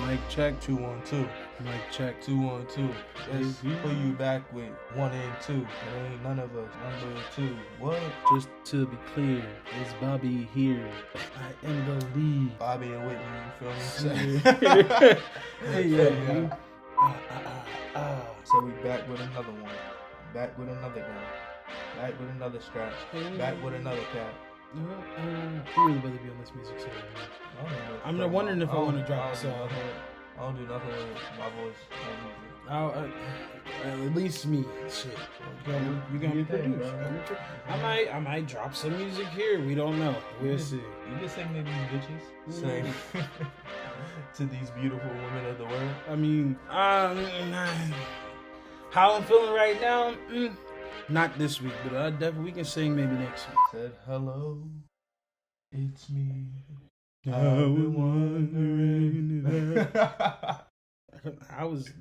Mic check. 2 1 2. Mic check. 2 1 2. Let's put you back with 1 and 2. It ain't none of us. Number 2. What? Just to be clear, is Bobby here? I am the lead. Bobby and Whitney, you feel me? Hey, yeah. So we back with another one. Back with another gun. Back with another scratch. Back with another cat. Who really better be on this music today? I'm not wondering if I want to drop a song. I don't do nothing with my voice. At least me. Shit. You're gonna be produced. I might drop some music here. We don't know. We'll see. You just sing to these bitches. Sing to these beautiful women of the world. I mean, how I'm feeling right now? Not this week, but definitely we can sing maybe next week. Said hello, it's me. I've been wondering if I was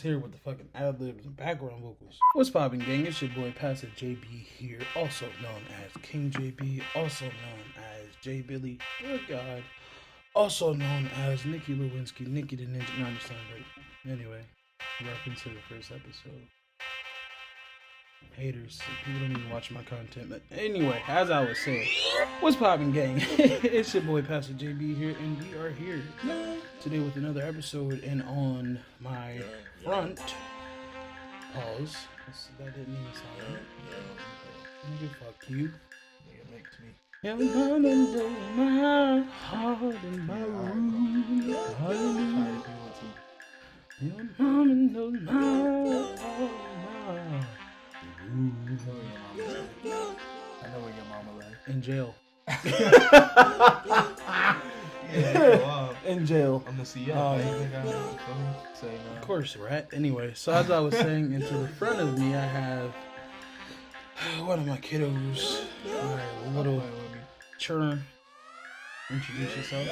here with the fucking ad-libs and background vocals. What's poppin', gang? It's your boy Passa JB here, also known as King JB, also known as J Billy, oh God, also known as Nikki Lewinsky, Nikki the Ninja. No, I understand, but anyway, reference to the first episode. Haters, people don't even watch my content. But anyway, as I was saying, what's poppin', gang? It's your boy Pastor JB here, and we are here today with another episode. And on my front, pause. That didn't mean something. Nigga, fuck you. It makes me. Your mama knows my heart and my room. Your mama knows my heart. I know where your mama lives. In jail. Yeah, in jail. I'm the CEO. Of course, rat. Anyway, so as I was saying, into the front of me, I have one of my kiddos, my little children. Introduce yourself.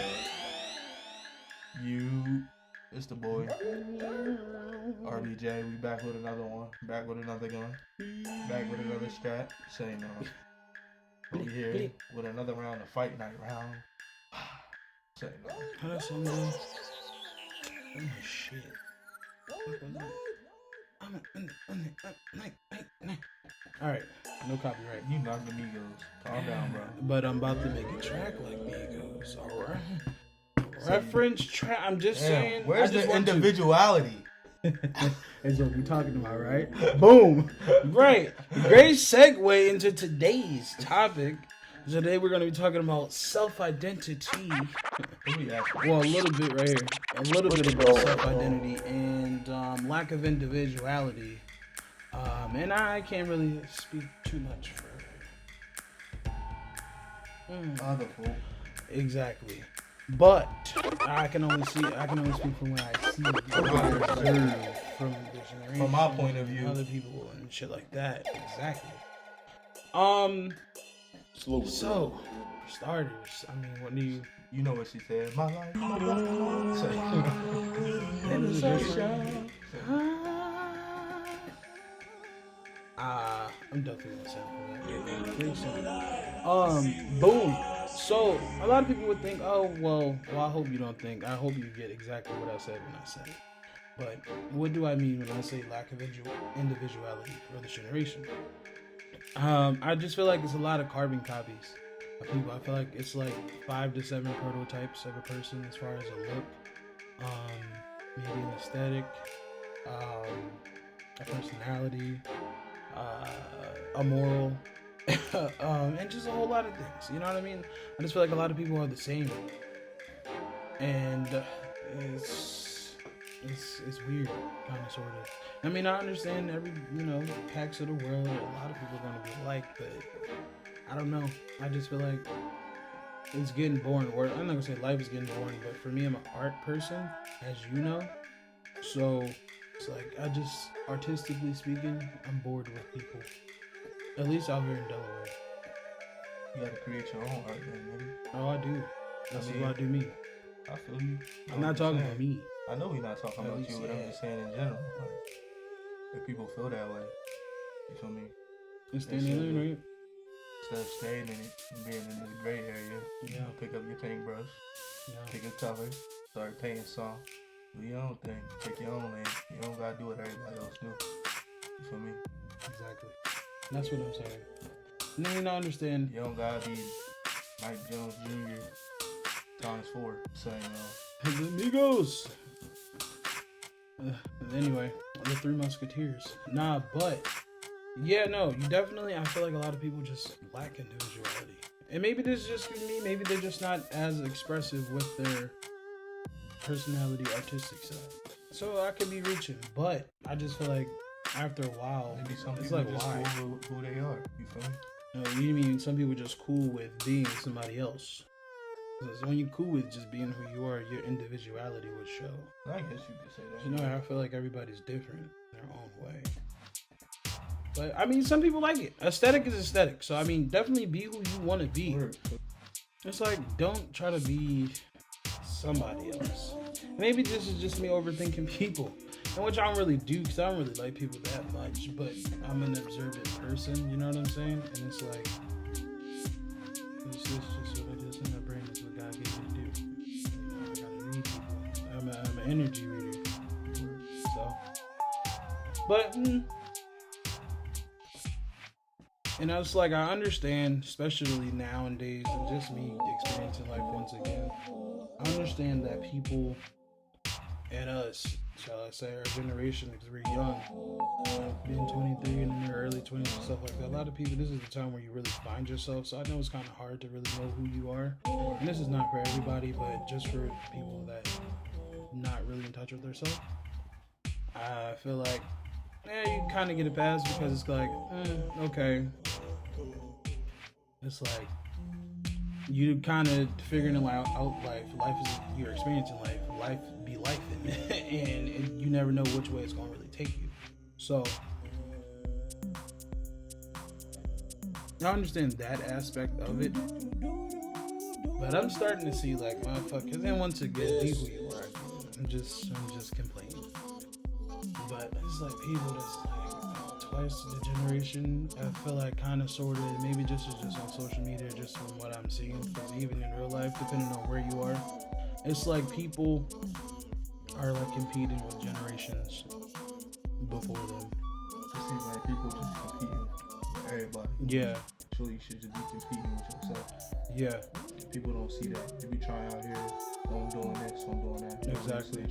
It's the boy. RBJ, we back with another one. Back with another gun. Back with another strat. Say no. We here with another round of fight night round. Say no. How does someone go? Oh shit. Alright, no copyright. You knock the Migos. Calm down, bro. But I'm about to make a track like Migos, alright? Reference track. I'm just saying. Where's the individuality? That's what we're talking about, right? Boom. Right. Great segue into today's topic. Today we're going to be talking about self-identity. Well, a little bit right here. A little bit about self-identity and lack of individuality. And I can't really speak too much for Other folk. Exactly. But I can only speak from what I see, what I observe from the generation, from my point of view, other people and shit like that. Exactly. So for starters, I mean, what do you know what she said? My life. I'm definitely gonna sample that. Boom. So, a lot of people would think, oh, well, I hope you don't think. I hope you get exactly what I said when I said it. But what do I mean when I say lack of individuality for this generation? I just feel like it's a lot of carbon copies of people. I feel like it's like 5 to 7 prototypes of a person as far as a look, maybe an aesthetic, a personality, a moral, and just a whole lot of things. You know what I mean? I just feel like a lot of people are the same, and it's weird, kind of, sort of. I mean, I understand every packs of the world. A lot of people are gonna be alike, but I don't know. I just feel like it's getting boring. Or I'm not gonna say life is getting boring, but for me, I'm an art person, as you know. So it's like I just, artistically speaking, I'm bored with people. At least out here in Delaware. You gotta create your own art, man. Oh, I do. That's what I do me. I feel you. I'm not talking about me. I know we're not talking about you, but I'm just saying in general. Like, if people feel that way, you feel me? It's standing in, right? Instead of staying in it and being in this gray area, pick up your paintbrush, pick a color, start painting some, Do your own thing. Take your own lane. You don't gotta do what everybody else do. You feel me? Exactly. That's what I'm saying. And then I understand. You don't gotta be Mike Jones Jr. ×4. Saying, Amigos. Anyway, the Three Musketeers. Nah, but yeah, no, you definitely. I feel like a lot of people just lack individuality, and maybe this is just me. Maybe they're just not as expressive with their personality, artistic side. So I could be reaching, but I just feel like after a while, maybe some it's people like just why? cool who they are. You feel me? No, you mean some people just cool with being somebody else? Because when you're cool with just being who you are, your individuality would show. I guess you could say that. You know, I feel like everybody's different in their own way. But I mean, some people like it. Aesthetic is aesthetic. So I mean, definitely be who you want to be. It's like, don't try to be somebody else. Maybe this is just me overthinking people, and which I don't really do because I don't really like people that much. But I'm an observant person. You know what I'm saying? And it's like, it's just what it is in my brain. It's what God gave me to do. You know, I gotta read people. I'm an energy reader. So, but. And I was like, I understand, especially nowadays, and just me experiencing life once again. I understand that people and us, shall I say, our generation, because we're young, being 23 and in their early 20s and stuff like that. A lot of people, this is the time where you really find yourself. So I know it's kind of hard to really know who you are. And this is not for everybody, but just for people that not really in touch with themselves. I feel like, you kind of get a pass because it's like, okay. It's like you kind of figuring out life. Life is you're experiencing life. Life be life, and you never know which way it's gonna really take you. So I understand that aspect of it, but I'm starting to see like motherfuckers. And once again, be who you are. I'm just complaining. But it's like people that's like twice the generation. I feel like kind of sort of maybe just on social media, just from what I'm seeing. Because even in real life, depending on where you are, it's like people are like competing with generations before them. It seems like people just competing with everybody. Yeah. Surely you should just be competing with yourself. Yeah. People don't see that. They be trying out here, oh, I'm doing this, I'm doing that. Exactly.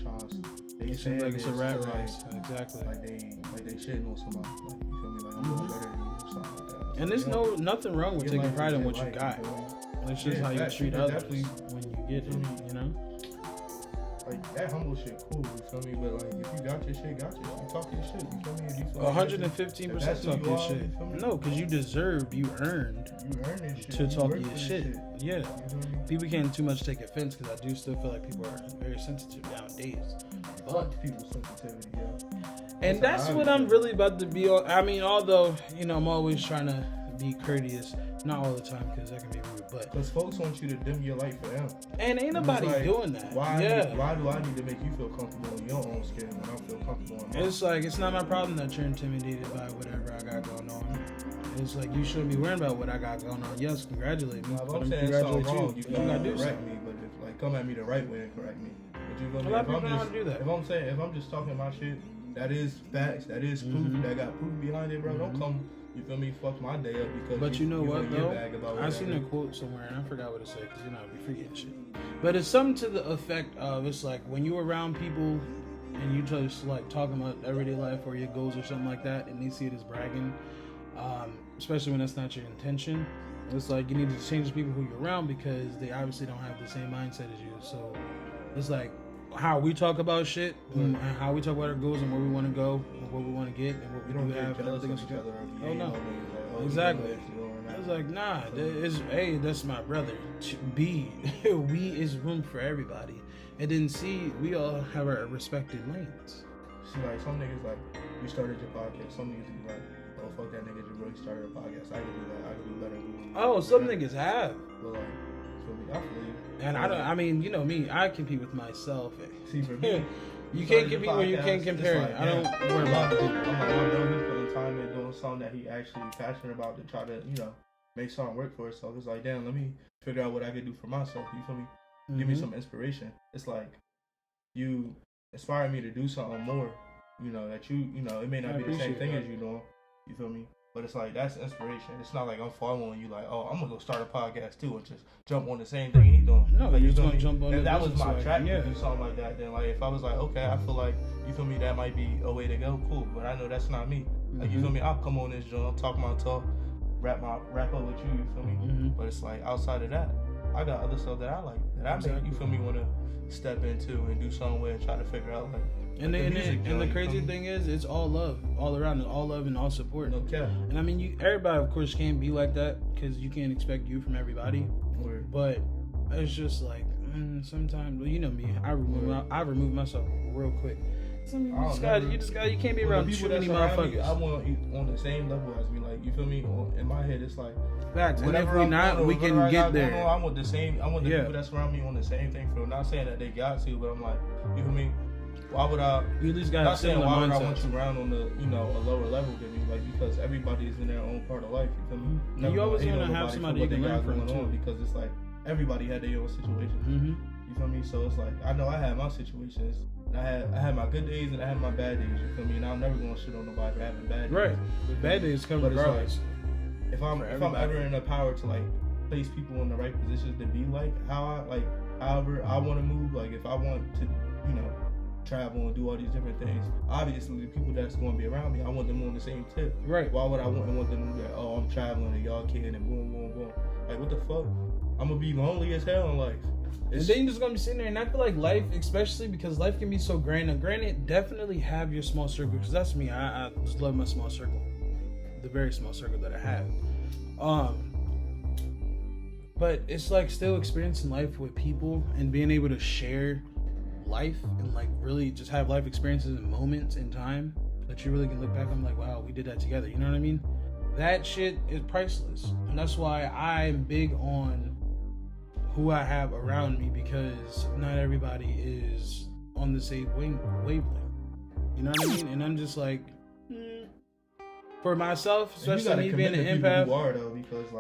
It seems like it's a rat race. Exactly. Like they shitting on somebody. Like, you feel me? Like, I'm doing better than you or something like that. And there's nothing wrong with taking pride in what you got. It's just how you treat others when you get it, you know? Like, that humble shit cool, you feel me? But, like, if you got your shit, you talk your shit, you feel me? If you feel 115% talk your shit. No, because you deserved, you earned this shit. to talk your shit. Yeah. People can't too much take offense because I do still feel like people are very sensitive nowadays. But people's sensitivity, yeah. And that's what I'm really about to be on. I mean, although, you know, I'm always trying to be courteous. Not all the time because that can be rude, but because folks want you to dim your light for them, and ain't nobody doing that. Why do I need to make you feel comfortable in your own skin when I feel comfortable in mine? It's like it's not my problem that you're intimidated by whatever I got going on. It's like you shouldn't be worrying about what I got going on. Yes, congratulate me. Now, if I'm saying something wrong, you gotta do correct me. But if like come at me the right way and correct me. But you gonna a lot of people know how to do that. If I'm just talking about shit, that is facts, that is proof, that got proof behind it, bro. Don't come. You feel me? Fuck my day up because. But you know what though? I seen a quote somewhere and I forgot what it said because you know I be forgetting shit. But it's something to the effect of it's like when you around people and you just like talking about everyday life or your goals or something like that, and they see it as bragging, especially when that's not your intention. It's like you need to change the people who you're around because they obviously don't have the same mindset as you. So it's like how we talk about shit and how we talk about our goals and where we want to go and what we want to get and what we do have and everything else. Oh no, exactly. I was like, nah, it's A, that's my brother. B, we is room for everybody. And then C, we all have our respected lanes. See, like some niggas like you started your podcast. Some niggas be like, oh fuck that nigga, you really started a podcast. I can do that. I can do better. Oh, some niggas have. But like, I feel you. And I don't. I mean, you know me. I compete with myself. See, for me, you can't compete when you can't compare. Like, I don't worry about it. I'm like, my bro, he's putting time in doing something that he actually passionate about to try to, you know, make something work for himself. It's like, damn, let me figure out what I can do for myself. You feel me? Give me some inspiration. It's like inspired me to do something more. You know, that you know, it may not be the same thing as you doing. You feel me? But it's like, that's inspiration. It's not like I'm following you like, oh, I'm gonna go start a podcast too and just jump on the same thing he doing. No, like, you're just gonna jump on. If that was my track to do something like that, then like if I was like, okay, I feel like, you feel me, that might be a way to go, cool. But I know that's not me. Like, you feel me? I'll come on this joint, talk my talk, rap up with you feel me? But it's like, outside of that, I got other stuff that I like, that I make, you feel me, want to step into and do something with and try to figure out like. And the crazy thing is, it's all love, all around, all love and all support. Okay. And I mean, everybody of course can't be like that because you can't expect you from everybody. Word. But it's just like sometimes, well, you know me, I remove myself real quick. So, I mean, you can't be around too many motherfuckers. I want you on the same level as me, like, you feel me? In my head, it's like facts. And if we not, we can get there. I want the people that surround me on the same thing. For not saying that they got to, but I'm like, you feel me? Why would I? You at least got not saying why would I want mindset. you around on the a lower level than me, like, because everybody is in their own part of life. You feel me? You always want to have somebody you can learn from too, because it's like everybody had their own situation. You feel me? So it's like, I know I had my situations. I had my good days and I had my bad days. You feel me? And I'm never gonna shit on nobody for having bad days. Right. The bad days come regardless. Like, if I'm ever in the power to like place people in the right positions to be like however I want to move. Like, if I want to, travel and do all these different things. Obviously, the people that's going to be around me, I want them on the same tip. Right. Why would I want them to be like, oh, I'm traveling and y'all can't, and boom, boom, boom. Like, what the fuck? I'm going to be lonely as hell in life. And then you're just going to be sitting there, and I feel like life, especially because life can be so grand. And granted, definitely have your small circle, because that's me. I just love my small circle. The very small circle that I have. But it's like still experiencing life with people and being able to share life and like really just have life experiences and moments in time that you really can look back and like, wow, we did that together. You know what I mean? That shit is priceless. And that's why I'm big on who I have around me, because not everybody is on the same wavelength. You know what I mean? And I'm just like, for myself, especially me being an empath,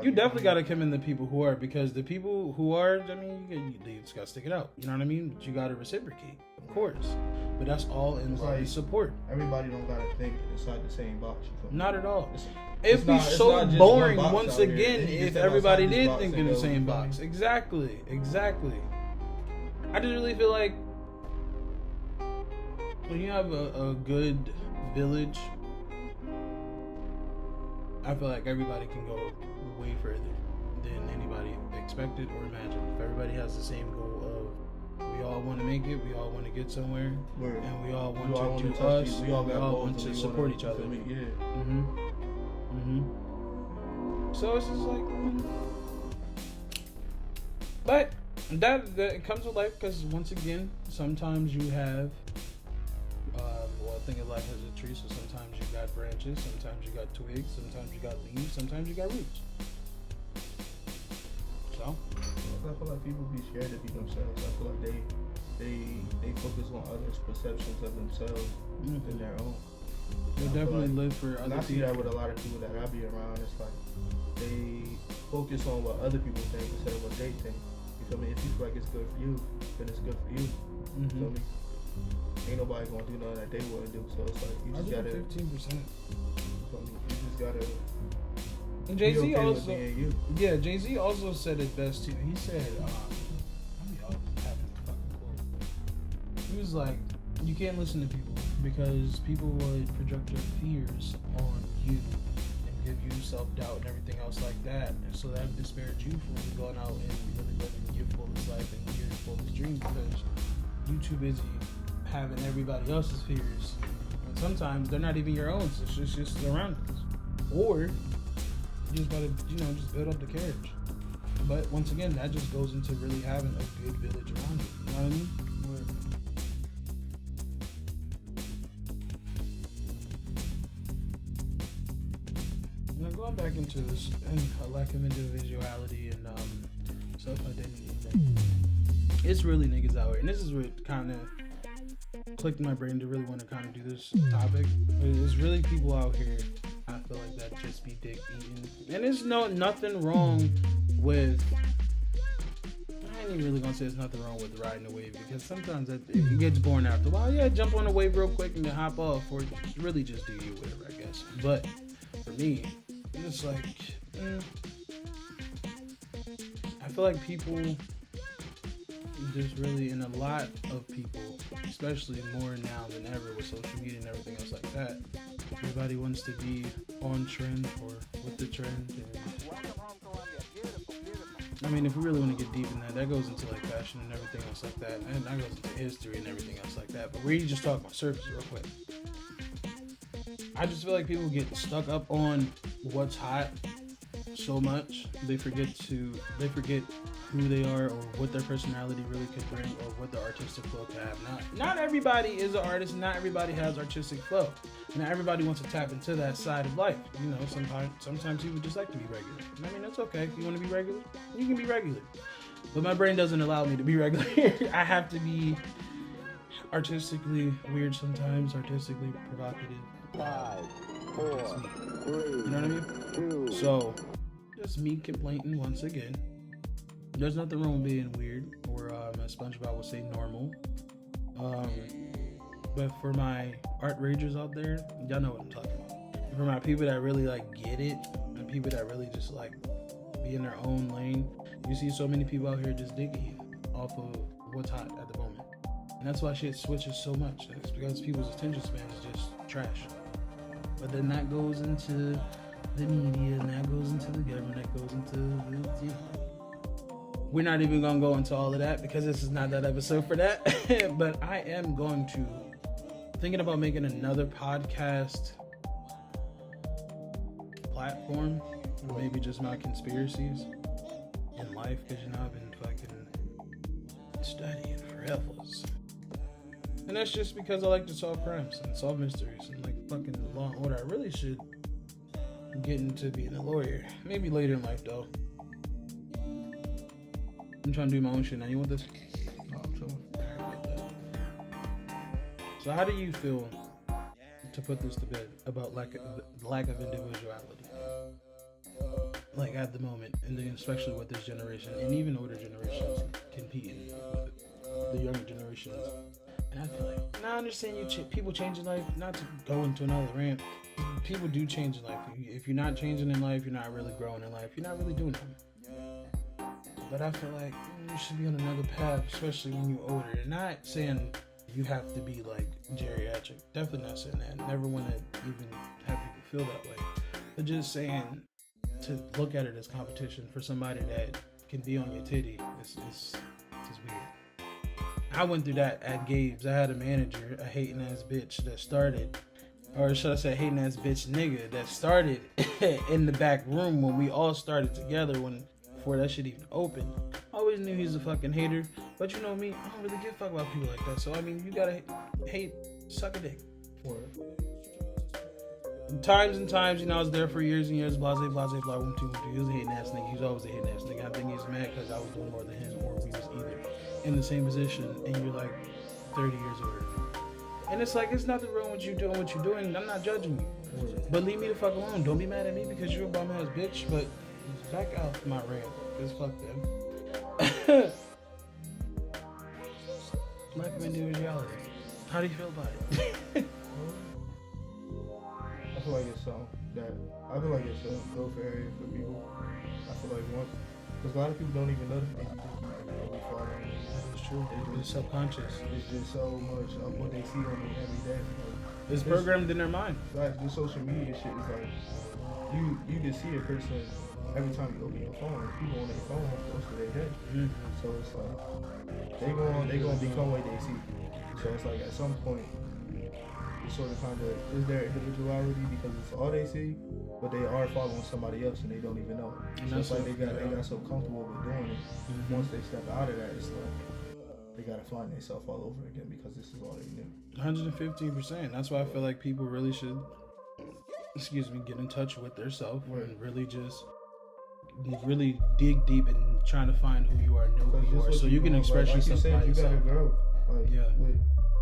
you definitely got to commend the people who are, because the people who are, I mean, you just got to stick it out. You know what I mean? But you got to reciprocate, of course. But that's all in love and support. Everybody don't got to think inside the same box. Not at all. It'd be so boring once again if everybody did think in the same box. Exactly. I just really feel like when you have a good village, I feel like everybody can go way further than anybody expected or imagined. If everybody has the same goal of we all want to make it, we all want to get somewhere, and we all want to do us, we all want to support each other. So it's just like, but that comes with life, because once again, sometimes you have. Think of life as a tree, so sometimes you got branches, sometimes you got twigs, sometimes you got leaves, sometimes you got roots. So I feel like people be scared to be themselves. I feel like they focus on others' perceptions of themselves than their own. They definitely live for other people. I see that with a lot of people that I be around. It's like they focus on what other people think instead of what they think. You feel me? If you feel like it's good for you, then it's good for you. You feel me? Ain't nobody gonna do nothing that they wouldn't do, so it's like you just gotta 15%. You just gotta. And Jay-Z also, Jay-Z also said it best too. He said, he was like, you can't listen to people because people would project their fears on you and give you self-doubt and everything else like that, and so that would disparage you from going out and really living your fullest life and your fullest dreams, because you too busy having everybody else's fears, and sometimes they're not even your own. So it's just surroundings, or you just gotta, just build up the courage. But once again, that just goes into really having a good village around you. You know what I mean? Now going back into this and a lack of individuality and self-identity thing, it's really niggas out here, and this is what kind of clicked in my brain to really want to kind of do this topic. It's really people out here, I feel like, that just be dick eating. And there's nothing wrong with, I ain't ain't really gonna say there's nothing wrong with riding the wave, because sometimes it gets boring after a while. Yeah, jump on the wave real quick and then hop off, or really just do you, whatever, I guess. But for me, it's like, I feel like people just really, and a lot of people, especially more now than ever with social media and everything else like that, everybody wants to be on trend or with the trend. And I mean, if we really want to get deep in that goes into like fashion and everything else like that, and that goes into history and everything else like that. But we're just talking about surface real quick. I just feel like people get stuck up on what's hot so much they forget who they are or what their personality really could bring or what the artistic flow can have. Not everybody is an artist, not everybody has artistic flow. Not everybody wants to tap into that side of life. You know, sometimes people just like to be regular. And I mean, that's okay. If you want to be regular, you can be regular. But my brain doesn't allow me to be regular. I have to be artistically weird sometimes, artistically provocative. 5, 4, 3, you know what I mean? 2. So, just me complaining once again. There's nothing wrong with being weird, or as SpongeBob would say, normal. But for my art ragers out there, y'all know what I'm talking about. For my people that really like get it, and people that really just like be in their own lane, you see so many people out here just digging off of what's hot at the moment. And that's why shit switches so much. It's because people's attention span is just trash. But then that goes into the media, and that goes into the government, that goes into the... We're not even going to go into all of that because this is not that episode for that. But I am going to... Thinking about making another podcast platform. Or maybe just my conspiracies in life. Because, you know, I've been fucking studying forever. And that's just because I like to solve crimes and solve mysteries and like fucking law and order. I really should get into being a lawyer. Maybe later in life though. I'm trying to do my own shit now. You want this? No, I'm chilling. So how do you feel, to put this to bed, about lack of individuality? Like at the moment, and then especially with this generation and even older generations competing with the younger generations. And I feel like, I understand people changing life, not to go into another rant. People do change in life. If you're not changing in life, you're not really growing in life. You're not really doing nothing. But I feel like you should be on another path, especially when you're older. And not saying you have to be like geriatric. Definitely not saying that. Never want to even have people feel that way. But just saying to look at it as competition for somebody that can be on your titty is weird. I went through that at Gabe's. I had a manager, a hating ass bitch that started, or should I say hating ass bitch nigga that started in the back room when we all started together before that shit even opened. I always knew he was a fucking hater, but you know me, I don't really give a fuck about people like that. So I mean, you gotta hate, suck a dick for it. Times and times, you know, I was there for years and years, blase, blah, 1, 2, 1, 2. He was a hating ass nigga. He was always a hating ass nigga. I think he was mad because I was doing more than him, or we was either in the same position, and you're like 30 years older. And it's like, it's nothing wrong with you doing what you're doing. I'm not judging you. But leave me the fuck alone. Don't be mad at me because you're a bum ass bitch. But back out my rant, because fuck them. Lack of individuality. How do you feel about it? I feel like it's a growth area for people. I feel like because a lot of people don't even know that they can be following. It's true. It's subconscious. It's just so much of what they see on them every day. It's programmed in their mind. Like the social media shit is like you just see a person every time you open your phone. People on their phone most of their day. Mm-hmm. So it's like they gonna become what they see. So it's like at some point it's sort of is their individuality because it's all they see, but they are following somebody else and they don't even know. And so it's like they got so comfortable with doing it. Mm-hmm. Once they step out of that, it's like they gotta find themselves all over again because this is all they knew. 115%. That's why I feel like people really should, get in touch with their self and really dig deep and trying to find who you are, know who you are, so you can express yourself by yourself. You gotta grow. Like,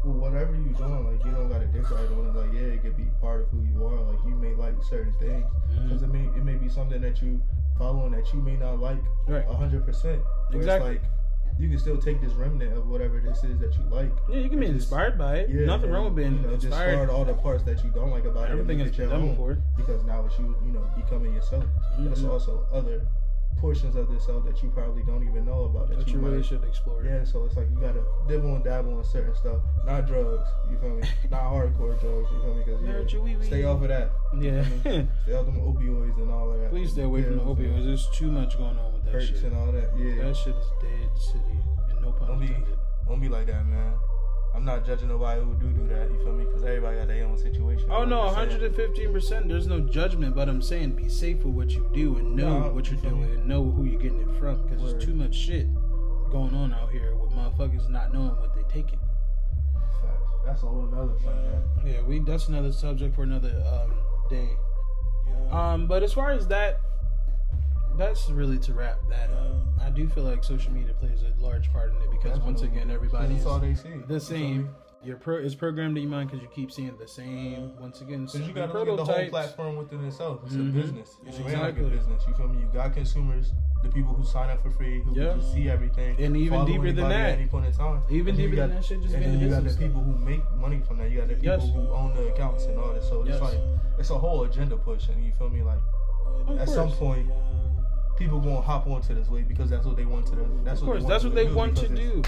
with whatever you're doing, like, you don't gotta decide on it. Like, yeah, it could be part of who you are. Like, you may like certain things because it may be something that you following that you may not like 100%. Exactly. It's like, you can still take this remnant of whatever this is that you like. Yeah, you can be inspired by it. Yeah, nothing wrong with being inspired. Discard all the parts that you don't like about everything it. has been done before. Because now it's you becoming yourself. There's also other portions of this self that you probably don't even know about that you really should explore. Yeah, so it's like you gotta dibble and dabble in certain stuff, not drugs. You feel me? Not hardcore drugs. You feel me? Because stay off of that. Yeah, stay off them opioids and all of that. Please stay away from the opioids. There's too much going on with that Perks shit and all that. Yeah, that shit is dead city, and no pun intended. Don't be like that, man. I'm not judging nobody who do that, you feel me? Because everybody got their own situation. Oh no, 115%. There's no judgment, but I'm saying be safe with what you do and know what you're doing and know who you're getting it from. Because there's too much shit going on out here with motherfuckers not knowing what they're taking. That's a whole nother subject. Yeah, that's another subject for another day. But as far as that, that's really to wrap that up. I do feel like social media plays a large part in it because once again, everybody's the same. It's programmed in your mind because you keep seeing the same. Once again, because you got to look at the whole platform within itself. It's a business. It's like a business. You feel me? You got consumers, the people who sign up for free, who can just see everything, and even deeper than that. At any point in time. Even deeper than that shit. Just and then you got the people who make money from that. You got the people who own the accounts and all that. So it's like it's a whole agenda push, and you feel me? Like at some point, people gonna hop onto this way because that's what they want to do. That's what they want to do.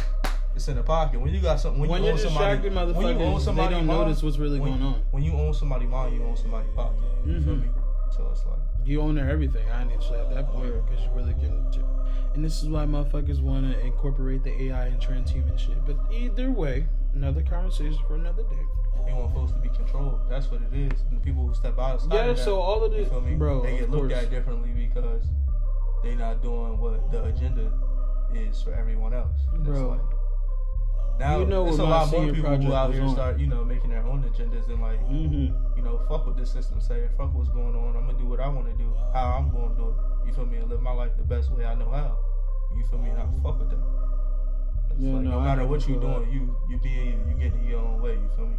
It's in the pocket. When you got something, when you own somebody, they don't notice what's really going on. When you own somebody's mind, you own somebody's pocket. You feel me? So it's like you own their everything. I need to say at that point because you really can. And this is why motherfuckers want to incorporate the AI and transhuman shit. But either way, another conversation for another day. They want folks to be controlled. That's what it is. And the people who step outside of that, so all of this, bro, they get looked at differently because they not doing what the agenda is for everyone else. Bro. Like, now, there's a lot more people who out here start, making their own agendas and like, fuck what this system say, fuck what's going on. I'm gonna do what I want to do, how I'm gonna do it. You feel me? And live my life the best way I know how. You feel me? And I fuck with that. No matter what you're doing, you being you getting your own way. You feel me?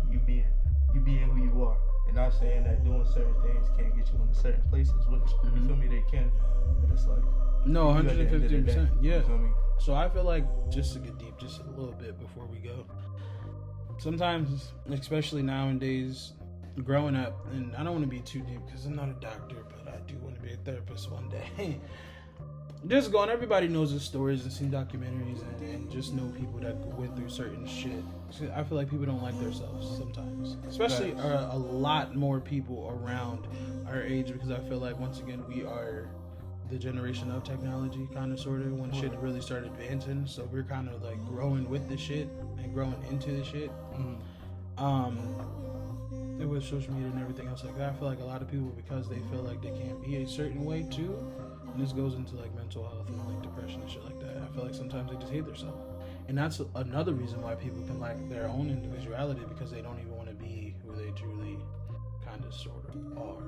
You being who you are. And not saying that doing certain things can't get you into certain places, which you feel me, they can. But it's like 115%. Yeah. You feel me? So I feel like just to get deep, just a little bit before we go. Sometimes, especially nowadays, growing up, and I don't want to be too deep because I'm not a doctor, but I do want to be a therapist one day. Just going, everybody knows the stories and seen documentaries and just know people that went through certain shit. I feel like people don't like themselves sometimes, especially a lot more people around our age because I feel like once again we are the generation of technology, kind of sort of when shit really started advancing. So we're kind of like growing with the shit and growing into the shit. It was social media and everything else like that. I feel like a lot of people, because they feel like they can't be a certain way too, and this goes into like mental health and like depression and shit like that. I feel like sometimes they just hate themselves, and that's another reason why people can lack their own individuality because they don't even want to be who they truly kind of sort of are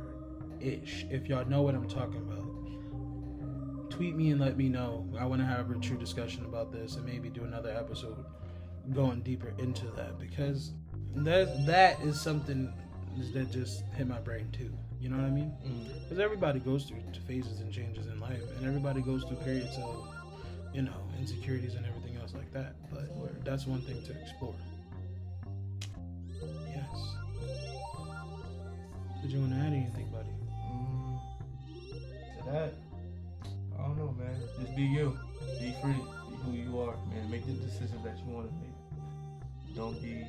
ish. If y'all know what I'm talking about, tweet me and let me know. I want to have a true discussion about this and maybe do another episode going deeper into that because that is something that just hit my brain too. You know what I mean? Because everybody goes through phases and changes in life, and everybody goes through periods of, insecurities and everything else like that. But that's one thing to explore. Yes. Did you want to add anything, buddy? To that, I don't know, man. Just be you. Be free. Be who you are, man. Make the decisions that you want to make. Don't be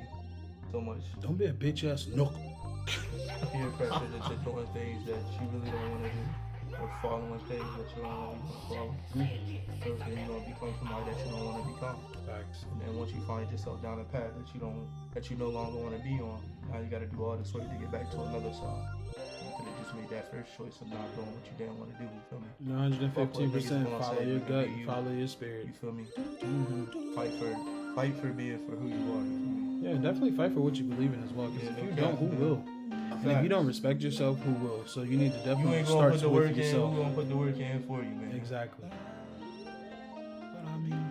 so much. Don't be a bitch ass knuckle. Peer pressure into doing things that you really don't want to do, or following things that you don't want to follow. So then you're gonna become somebody that you don't want to become. Facts. And then once you find yourself down a path that you no longer want to be on, now you got to do all this work to get back to another side. You could have just made that first choice of not doing what you didn't want to do. You feel me? 115%. Follow your gut. Follow your spirit. You feel me? Fight for being for who you are. You feel me? Yeah, definitely fight for what you believe in as well. Because if you don't, who will? And if you don't respect yourself, who will? So you need to definitely start with yourself. You ain't gonna put the work in. Who gonna put the work in for you, man? Exactly. But I mean,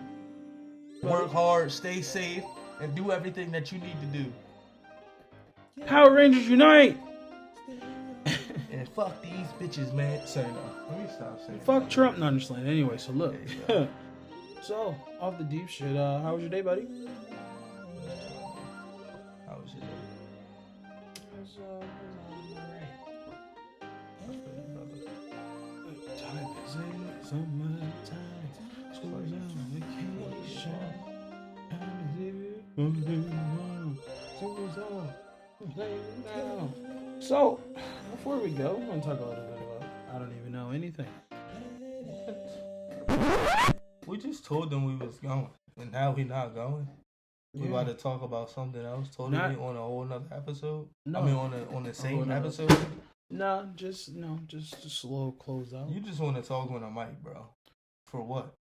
work hard, stay safe, and do everything that you need to do. Power Rangers unite! And fuck these bitches, man. Sorry, no. Let me stop saying fuck Trump. No, I'm just playing. Anyway, so look. So, off the deep shit, how was your day, buddy? How was your day? Time is in summertime, school's on vacation. Time is here, school's on, playing now. So, before we go, I'm gonna talk a little bit about I don't even know anything. We just told them we was going, and now we not going. We about to talk about something else totally on a whole nother episode. No. I mean on the same episode. Just a slow close out. You just want to talk on a mic, bro. For what?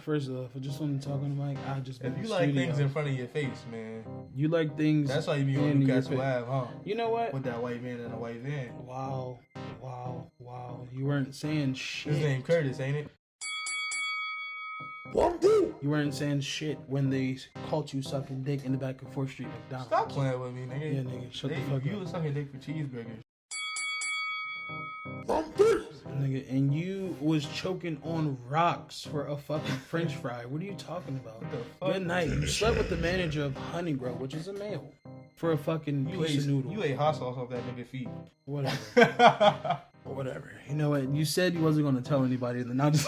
First off, I just want to talk on the mic. I just if you like things in front of your face, man. You like things. That's why you be on Newcastle Ave, huh? You know what? With that white man in a white van. Wow. You weren't saying shit. His name Curtis, ain't it? You weren't saying shit when they caught you sucking dick in the back of 4th Street McDonald's. Stop playing with me, nigga. Yeah, nigga, shut the fuck up. You was sucking dick for cheeseburgers. Nigga, and you was choking on rocks for a fucking French fry. What are you talking about? What the fuck? Good night. You slept with the manager of Honeygrow, which is a male, for a fucking piece of noodle. You ate hot sauce off that nigga feet. Whatever. You know what? You said you wasn't gonna tell anybody, then I'm just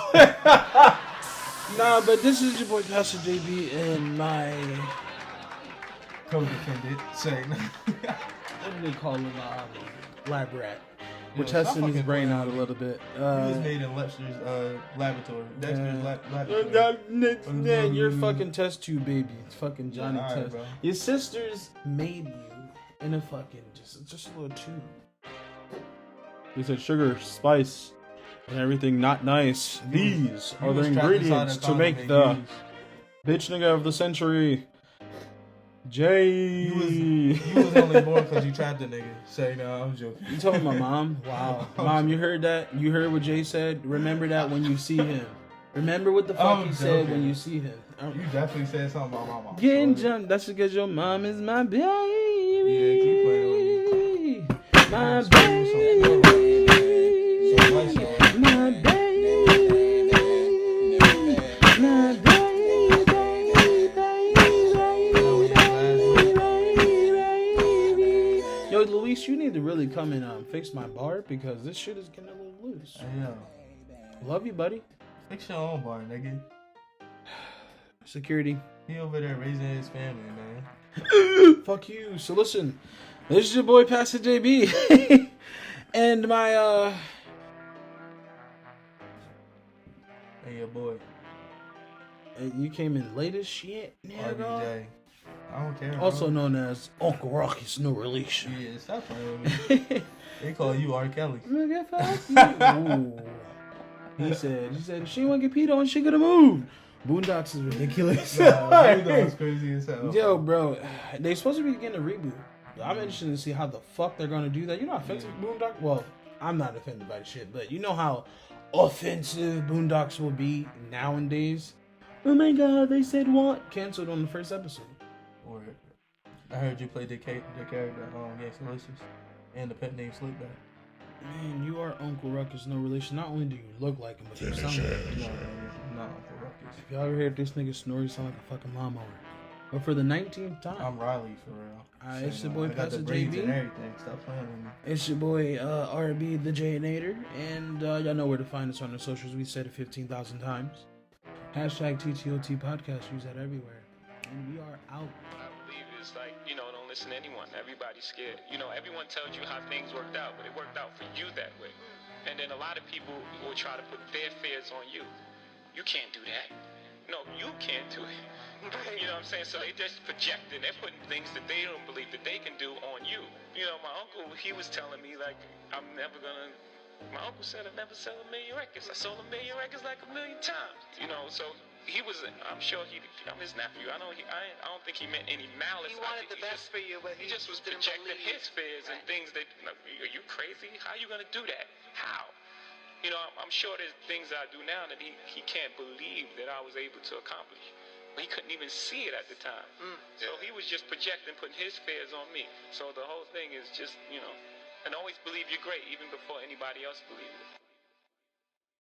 Nah, but this is your boy Passa JB and my co-defendant saying what do they call him? Lab rat. We're testing his brain out a little bit. He was made in Lepster's laboratory. Dexter's laboratory. Yeah, you're fucking test tube baby. It's fucking Johnny right, Test. bro. Your sisters made you in a fucking just a little tube. They said sugar, spice, and everything not nice. These are the ingredients to make the bitch nigga of the century. You was only born because you trapped the nigga. Say no, I'm joking. You told my mom? Wow. Mom, you heard that? You heard what Jay said? Remember that when you see him. Remember what the fuck he said when you see him. You definitely said something about my mom. Getting jumped. That's because your mom is my baby. Yeah, keep playing with me. My baby. My baby. Yo, Luis, you need to really come and fix my bar because this shit is getting a little loose. Yeah. Love you, buddy. Fix your own bar, nigga. Security. He over there raising his family, man. Fuck you. So listen, this is your boy Passa JB, and my Hey, your boy. You came in late as shit, nigga. RBJ. I don't care. Also bro. known as Uncle Rocky's no relation. Yeah, stop playing with me. They call you R. Kelly. Nigga, fuck you. Ooh. He said, if she want to get peed on, she could have moved. Boondocks is ridiculous. Boondocks crazy as hell. Yo, bro, they supposed to be getting a reboot. I'm interested to see how the fuck they're gonna do that. You know how offensive Boondock? Well, I'm not offended by the shit, but you know how offensive Boondocks will be nowadays. Oh my god, they said what? Canceled on the first episode. Or I heard you play the character Gangsta Delicious and the pet name Slickback. Man, you are Uncle Ruckus, no relation. Not only do you look like him, but you sound like him. No, not Uncle Ruckus. If y'all ever heard this nigga snore, you sound like a fucking lawnmower. But for the 19th time, I'm Riley for real. It's your boy I got the Passa braids JB. and everything. Stop playing with me. It's your boy RB the J-Nator, and y'all know where to find us on the socials. We said it 15,000 times. Hashtag TTOT podcast. Use that everywhere. And we are out. I believe it's like, don't listen to anyone. Everybody's scared. Everyone tells you how things worked out, but it worked out for you that way. And then a lot of people will try to put their fears on you. You can't do that. No, you can't do it. You know what I'm saying? So they just projecting. They're putting things that they don't believe that they can do on you. My uncle, he was telling me, like, my uncle said I'd never sell 1 million records. I sold 1 million records like 1 million times. So he was, I'm sure I'm his nephew. I don't think he meant any malice. He wanted the best for you, but he just was projecting his fears and things that, are you crazy? How are you going to do that? How? I'm sure there's things I do now that he can't believe that I was able to accomplish. But he couldn't even see it at the time. So he was just projecting, putting his fears on me. So the whole thing is just, and always believe you're great even before anybody else believes it.